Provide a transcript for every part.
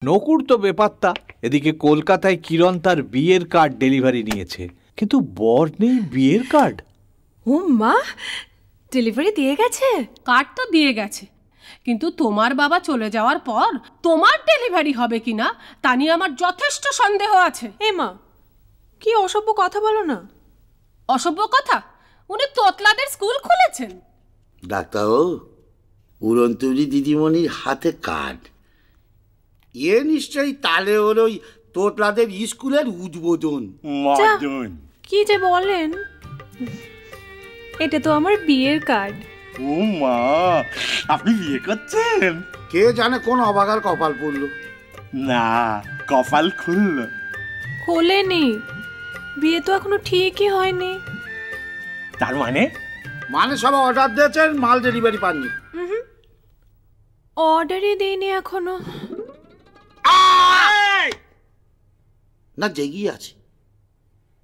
নকুর তো বেপাত্তা। এদিকে কলকাতায় কিরণ তার বিয়ের কার্ড ডেলিভারি নিয়েছে, কিন্তু বর নেই বিয়ের কার্ড। ও মা, ডেলিভারি দিয়ে গেছে? কার্ড তো দিয়ে গেছে, কিন্তু তোমার বাবা চলে যাওয়ার পর তোমার ডেলিভারি হবে কিনা তা নিয়ে আমার যথেষ্ট সন্দেহ আছে। এ মা, কি অসভ্য কথা বলো না। অসভ্য কথা? উনি তোতলাদের স্কুল খুলেছেন। ডাক্তারবাবু, উড়ন্তরি দিদিমণির হাতে কার্ড, এ নিশ্চয়ই তালে ওর ওই তোতলাদের স্কুলের উদ্বোধন। কি যে বলেন, এটা তো আমার বিয়ের কার্ড। ও মা, আপনি বিয়ে করছেন? কে জানে কোন অবাগার কপাল পড়লো। না, কপাল খুললো। খোলেনি, বিয়ে তো এখনো ঠিকই হয়নি। তার মানে? মানে সব অর্ডার দিয়েছেন, মাল ডেলিভারি পাননি। অর্ডারই দেইনি এখনো। না, জেগি আছে।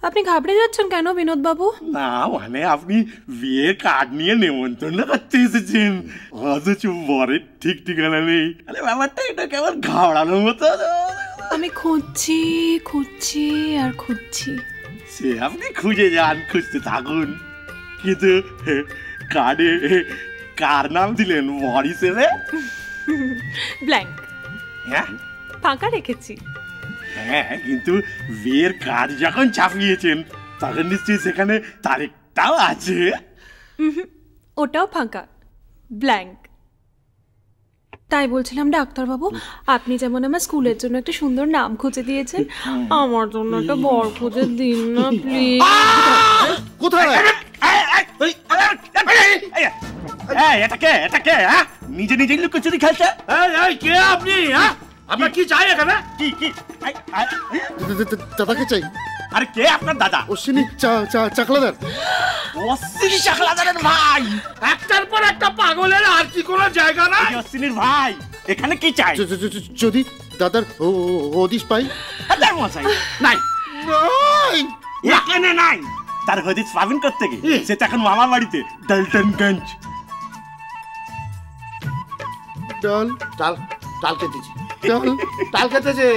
আপনি ঘাবড়ে যাচ্ছেন কেন বিনোদ বাবু? না মানে আপনি বিয়ের কার্ড নিয়ে নেমন্তন্ন করতে এসেছেন, অথচ বরের ঠিক ঠিকানা নেই। আরে ব্যাপারটা এটা কেমন ঘাবড়ানোর মতো। আমি খুঁজছি খুঁজছি আর খুঁজছি। সে আপনি খুঁজে যান, খুঁজতে থাকুন, কিন্তু কার্ডে কার নাম দিলেন বর হিসেবে? ব্ল্যাঙ্ক। হ্যাঁ, ফাঁকা রেখেছি। হ্যাঁ, কিন্তু বিয়ের কার্ড যখন ছাপিয়েছেন তখন নিশ্চয়ই সেখানে তারিখটাও আছে। ওটাও ফাঁকা, ব্ল্যাঙ্ক। তাই বলছিলাম ডাক্তারবাবু, আপনি যেমন আমার স্কুলের জন্য একটা সুন্দর নাম খুঁজে দিয়েছেন, আমার জন্য একটা বর খুঁজে দিন না প্লিজ। কোথায়? এটা কে? নিজে নিজে লুকোচুরি খেলছে? কে আপনি? আপনার কি চাই এখানে? কি দাদাকে চাই। আরে কে আপনার দাদা? অশ্বিনী চাকলাদার। অশ্বিনী চাকলাদারের ভাই? একটার পর একটা পাগলের আর কি কোনো জায়গা নাই? অশ্বিনীর ভাই এখানে কি চাই? যদি দাদার হদিশ পাই। নাই, এখানে নাই। তার হদিশ পাবেন করতে গিয়ে সে তো এখন মামার বাড়িতে, ডালটনগঞ্জ। ডাল খেতেছি, ডাল খেতেছে,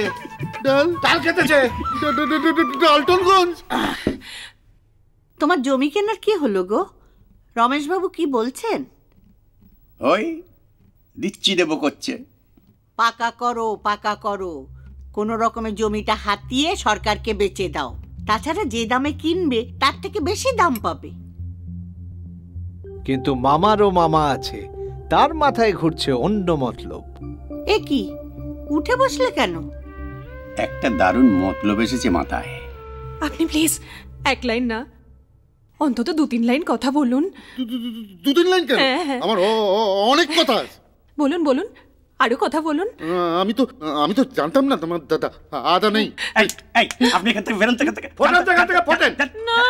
ডাল খেতেছে ডালটনগঞ্জ। তোমার জমি কেনার কি হলো গো? রমেশবাবু কি বলছেন? ওই দিচ্ছি দেবো করছে। পাকা করো, কোনো রকমের জমিটা হাতিয়ে সরকারকে বেচে দাও, তাছাড়া যে দামে কিনবে তার থেকে বেশি দাম পাবে। কিন্তু মামারও মামা আছে, তার মাথায় ঘুরছে অন্য মতলব। এ কি, উঠে বসলে কেন? একটা দারুণ মতলব এসেছে মাথায়। আপনি প্লিজ এক লাইন না, অন্তত 2-3 লাইন কথা বলুন। 2-3 লাইন কেন? আমার অনেক কথা আছে। বলুন, আরো কথা বলুন। আমি তো জানতাম না তোমার দাদা আদা নেই। আপনি এখান থেকে বেরোন, ফোটেন। না,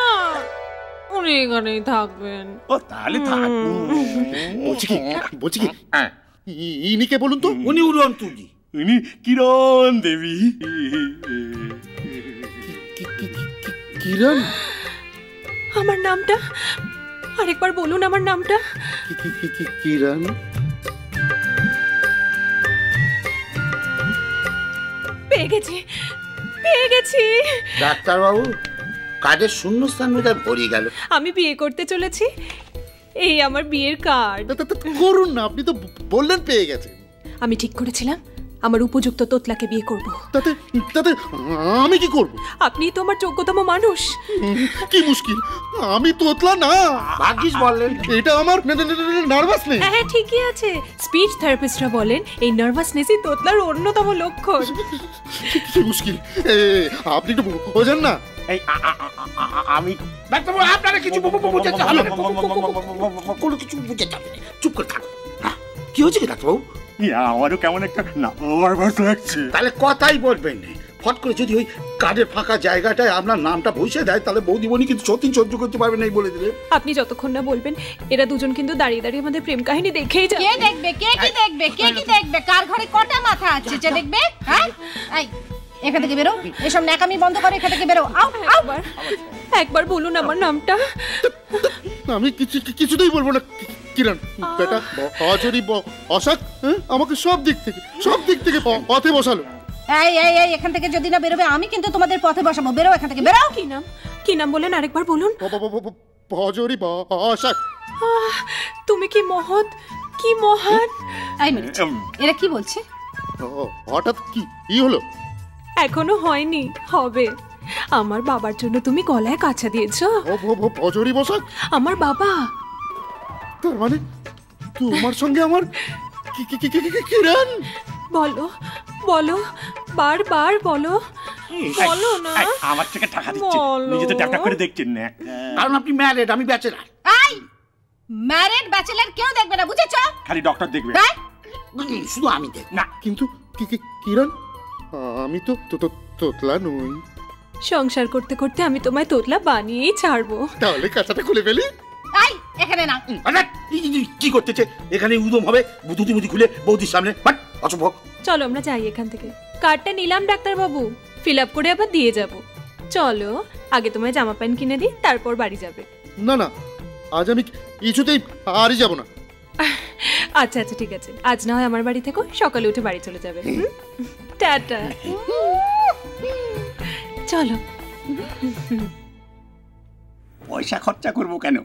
উনি এখানেই থাকবেন। ও তাহলে থাকুন। বলছি কি ইনি কে বলুন তো? উনি উড়ন্তরি, উনি কিরণ দেবী। কিরণ? আমার নামটা আরেকবার বলুন, আমার নামটা। কিরণ? পেয়ে গেছি। ডাক্তারবাবু, কার্ডের শূন্যস্থান বোধহয় ভরে গেল। আমি বিয়ে করতে চলেছি, এই আমার বিয়ের কার্ড। করুন না, আপনি তো বললেন পেয়ে গেছেন। আমি ঠিক করেছিলাম আমার উপযুক্ত তোতলাকে বিয়ে করব। তাতে আমি কি করব? আপনি তো আমার যোগ্যতম মানুষ। কি মুশকিল, আমি তোতলা না। ভাগ্যিস বললেন। এটা আমার নার্ভাসনেস। হ্যাঁ ঠিকই আছে, স্পিচ থেরাপিস্টরা বলেন এই নার্ভাসনেসই তোতলার অন্যতম লক্ষণ। কি মুশকিল, আপনি একটু বোঝেন না। আমি ডাক্তারবাবু, আপনারা কিছু বুঝাতে হবে না, কোনো কিছু বুঝাতে হবে না, চুপ করে থাকুন। কি হয়েছে কি ডাক্তারবাবু? আমারও কেমন একটা নার্ভাস লাগছে। তাহলে কথাই বলবেন না, ফট করে যদি ওই কার্ডের ফাঁকা জায়গাটায় আপনার নামটা বসে দেয় তাহলে বৌদিমণি কিন্তু সত্যি সহ্য করতে পারবে না, বলে দিলে। আপনি যতক্ষণ না বলবেন, এরা দুজন কিন্তু দাঁড়িয়ে দাঁড়িয়ে আমাদের প্রেম কাহিনী দেখেই যাবে। কে দেখবে? কার ঘরে কটা মাথা আছে যে দেখবে? হ্যাঁ, এখান থেকে বেরো, এসব ন্যাকামি বন্ধ করো, এখান থেকে বেরো। একবার বলুন আমার নামটা। আমি কিছুতেই বলবো না। কিরণ বেটা অজরি অশাক আমাকে সব দিক থেকে পথে বসালো। এই এই এই এখান থেকে যদি না বেরোবে আমি কিন্তু তোমাদের পথে বসাবো। বেরো এখান থেকে, বেরো। কি নাম বলেন আরেকবার বলুন। ভজরি বসাক। তুমি কি মহৎ, কি মহান। এই মিনিট, এরা কি বলছে? হঠাৎ কি হলো? এখনো হয়নি, হবে। আমার বাবার জন্য তুমি গলায় কাছা দিয়েছো। ভজরি বসাক আমার বাবা। তার মানে তোমার সঙ্গে আমার কিরণ? বলো বলো, বারবার বলো, বলো না। আমার থেকে টাকা দিচ্ছেন, নিজে তো ট্যাপটা করে দেখছেন না। কারণ আপনি ম্যারেড, আমি ব্যাচেলার। এই ম্যারিড ব্যাচেলর কেউ দেখবে না, বুঝেছো? খালি ডক্টর দেখবে, শুধু আমি দেখ না। কিন্তু কিরণ, আমি তো তোতলা নই। সংসার করতে করতে আমি তোমায় তোতলা বানিয়েই ছাড়বো। তাহলে কাঁচাটা খুলে ফেলি। এই এখানে না। কি করতেছে এখানে? উদম হবে বুদ্ধি বুদ্ধি খুলে বৌদির সামনে। অসম্ভব। চলো আমরা যাই এখান থেকে। কার্ডটা নিলাম ডাক্তারবাবু, ফিল আপ করে আবার দিয়ে যাব। চলো, আগে তোমায় জামা প্যান্ট কিনে দিই, তারপর বাড়ি যাবে। না না, আজ আমি কিছুতেই আরই যাব না। আচ্ছা আচ্ছা ঠিক আছে, আজ না হয় আমার বাড়ি থেকো, সকালে উঠে বাড়ি চলে যাবে। টাটা। চলো। পয়সা খরচা করবো কেন?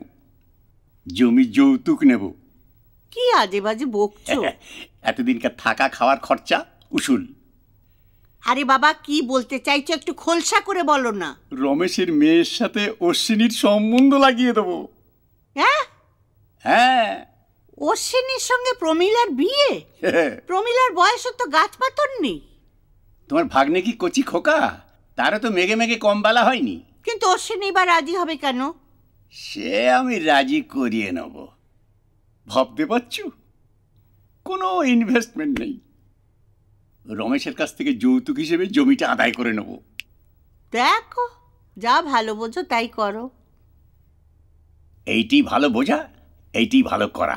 জমি যৌতুক নেব। কি আজে বাজে বকছো? এতদিনকার থাকা খাওয়ার খরচা উসুল। আরে বাবা, কি বলতে চাইছো একটু খোলসা করে বলো না। রমেশের মেয়ের সাথে অশ্বিনীর সম্বন্ধ লাগিয়ে দেবো। হ্যাঁ, হ্যাঁ। অশ্বিনীর সঙ্গে প্রমিলার বিয়ে? প্রমিলার বয়সে তো গাছ পাথর নেই। তোমার ভাগ্নে কি কচি খোকা? তারও তো মেঘে মেঘে কম বেলা হয়নি। কিন্তু অশ্বিনী এবার রাজি হবে কেন? সে আমি রাজি করিয়ে নেব। ভাবতে পারছো, কোনো ইনভেস্টমেন্ট নেই। রমেশের কাছ থেকে যৌতুক হিসেবে জমিটা আদায় করে নেব। দেখো, যা ভালো বোঝো তাই করো। এইটি ভালো বোঝা, এইটি ভালো করা।